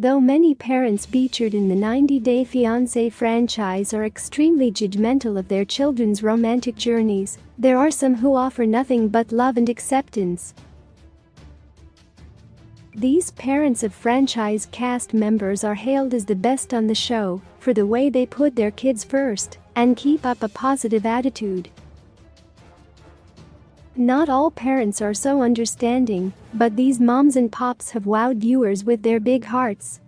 Though many parents featured in the 90-Day Fiancé franchise are extremely judgmental of their children's romantic journeys, there are some who offer nothing but love and acceptance. These parents of franchise cast members are hailed as the best on the show for the way they put their kids first and keep up a positive attitude. Not all parents are so understanding, but these moms and pops have wowed viewers with their big hearts.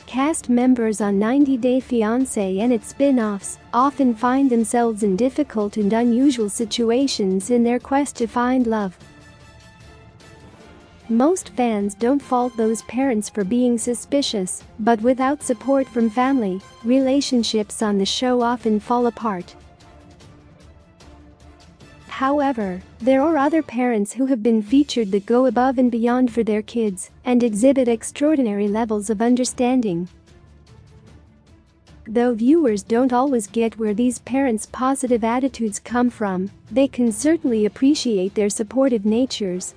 Cast members on 90-Day Fiancé and its spin-offs often find themselves in difficult and unusual situations in their quest to find love. Most fans don't fault those parents for being suspicious, but without support from family, relationships on the show often fall apart. However, there are other parents who have been featured that go above and beyond for their kids and exhibit extraordinary levels of understanding. Though viewers don't always get where these parents' positive attitudes come from, they can certainly appreciate their supportive natures.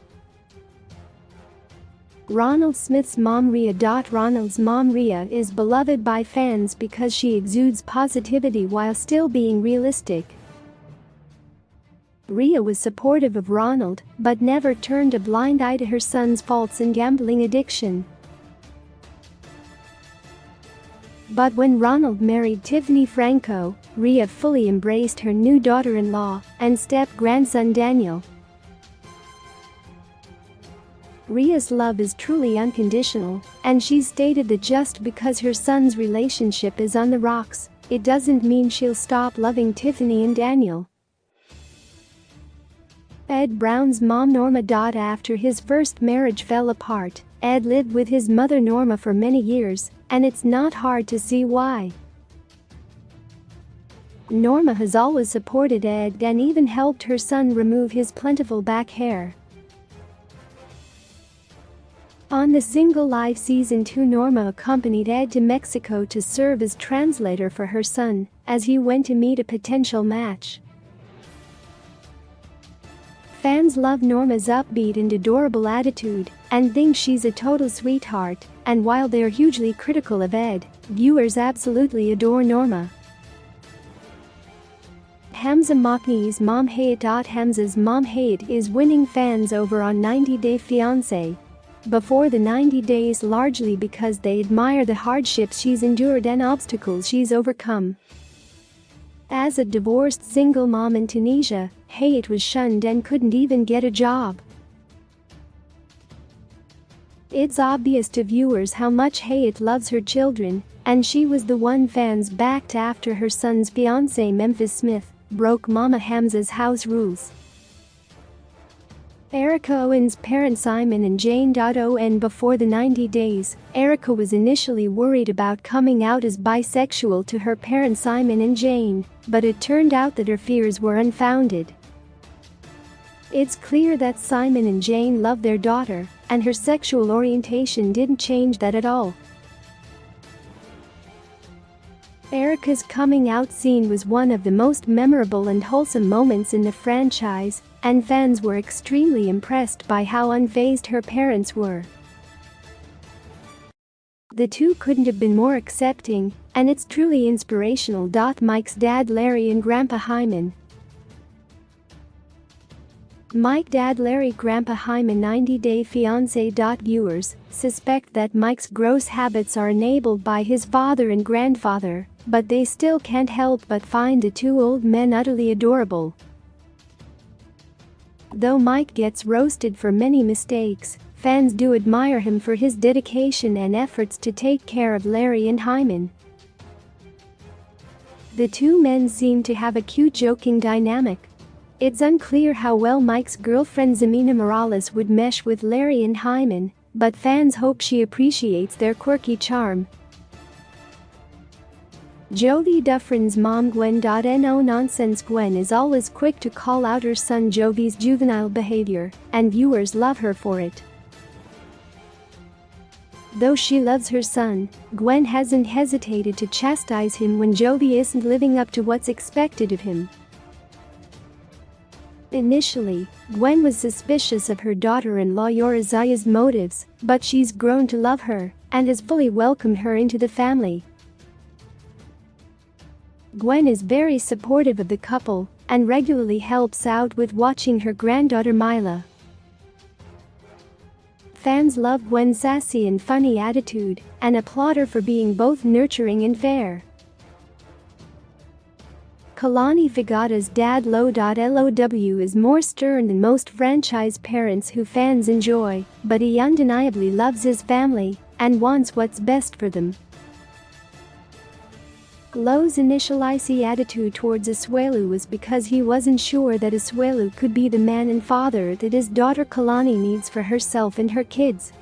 Ronald Smith's mom Rhea. Ronald's mom Rhea is beloved by fans because she exudes positivity while still being realistic. Rhea was supportive of Ronald, but never turned a blind eye to her son's faults and gambling addiction. But when Ronald married Tiffany Franco, Rhea fully embraced her new daughter-in-law and step-grandson Daniel. Rhea's love is truly unconditional, and she's stated that just because her son's relationship is on the rocks, it doesn't mean she'll stop loving Tiffany and Daniel. Ed Brown's mom Norma. After his first marriage fell apart, Ed lived with his mother Norma for many years, and it's not hard to see why. Norma has always supported Ed and even helped her son remove his plentiful back hair. On The Single Life Season 2, Norma accompanied Ed to Mexico to serve as translator for her son as he went to meet a potential match. Fans love Norma's upbeat and adorable attitude and think she's a total sweetheart, and while they're hugely critical of Ed, viewers absolutely adore Norma. Hamza Makni's mom Hayat. Hamza's mom Hayat is winning fans over on 90-Day Fiancé. Before the 90 days, largely because they admire the hardships she's endured and obstacles she's overcome. As a divorced single mom in Tunisia, Hayat was shunned and couldn't even get a job. It's obvious to viewers how much Hayat loves her children, and she was the one fans backed after her son's fiancé Memphis Smith broke Mama Hamza's house rules. Erica Owen's parents Simon and Jane. Before the 90 days, Erica was initially worried about coming out as bisexual to her parents Simon and Jane, but it turned out that her fears were unfounded. It's clear that Simon and Jane love their daughter, and her sexual orientation didn't change that at all. Erica's coming out scene was one of the most memorable and wholesome moments in the franchise, and fans were extremely impressed by how unfazed her parents were. The two couldn't have been more accepting, and it's truly inspirational. Mike's dad Larry and Grandpa Hyman. Mike, Dad Larry, Grandpa Hyman. 90-Day Fiancé. Viewers suspect that Mike's gross habits are enabled by his father and grandfather, but they still can't help but find the two old men utterly adorable. Though Mike gets roasted for many mistakes, fans do admire him for his dedication and efforts to take care of Larry and Hyman. The two men seem to have a cute joking dynamic. It's unclear how well Mike's girlfriend Ximena Morales would mesh with Larry and Hyman, but fans hope she appreciates their quirky charm. Jovi Dufresne's mom Gwen. No nonsense. Gwen is always quick to call out her son Jovi's juvenile behavior, and viewers love her for it. Though she loves her son, Gwen hasn't hesitated to chastise him when Jovi isn't living up to what's expected of him. Initially, Gwen was suspicious of her daughter-in-law Yorizaya's motives, but she's grown to love her and has fully welcomed her into the family. Gwen is very supportive of the couple and regularly helps out with watching her granddaughter Mila. Fans love Gwen's sassy and funny attitude and applaud her for being both nurturing and fair. Kalani Fagada's dad Lo.Low is more stern than most franchise parents who fans enjoy, but he undeniably loves his family and wants what's best for them. Lo's initial icy attitude towards Asuelu was because he wasn't sure that Asuelu could be the man and father that his daughter Kalani needs for herself and her kids.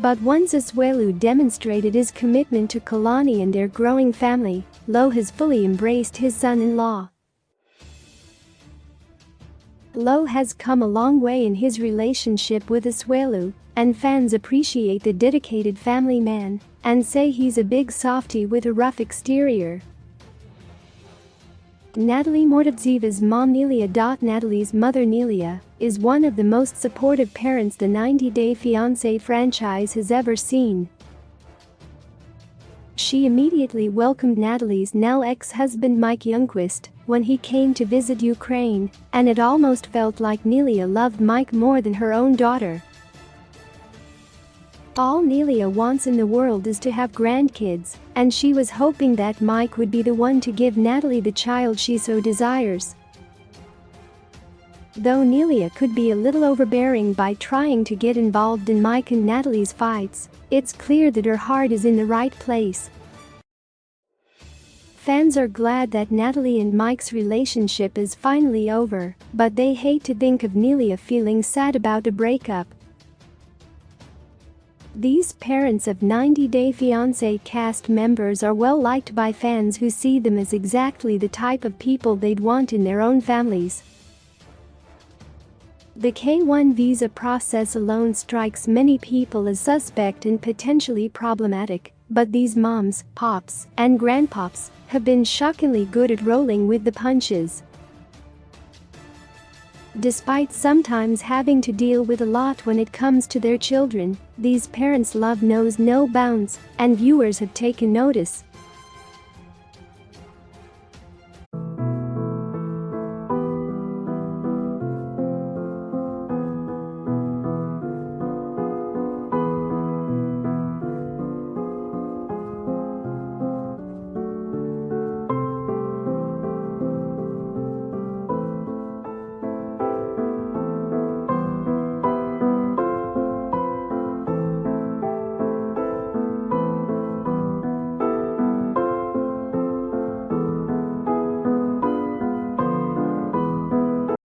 But once Asuelu demonstrated his commitment to Kalani and their growing family, Lo has fully embraced his son-in-law. Lo has come a long way in his relationship with Asuelu, and fans appreciate the dedicated family man and say he's a big softie with a rough exterior. Natalie Mortavzeva's mom Nelia. Natalie's mother Nelia is one of the most supportive parents the 90 Day Fiancé franchise has ever seen. She immediately welcomed Natalie's now ex-husband Mike Youngquist when he came to visit Ukraine, and it almost felt like Nelia loved Mike more than her own daughter. All Nelia wants in the world is to have grandkids, and she was hoping that Mike would be the one to give Natalie the child she so desires. Though Nelia could be a little overbearing by trying to get involved in Mike and Natalie's fights, it's clear that her heart is in the right place. Fans are glad that Natalie and Mike's relationship is finally over, but they hate to think of Nelia feeling sad about a breakup. These parents of 90 Day Fiancé cast members are well liked by fans who see them as exactly the type of people they'd want in their own families. The K-1 visa process alone strikes many people as suspect and potentially problematic, but these moms, pops, and grandpops have been shockingly good at rolling with the punches. Despite sometimes having to deal with a lot when it comes to their children, these parents' love knows no bounds, and viewers have taken notice.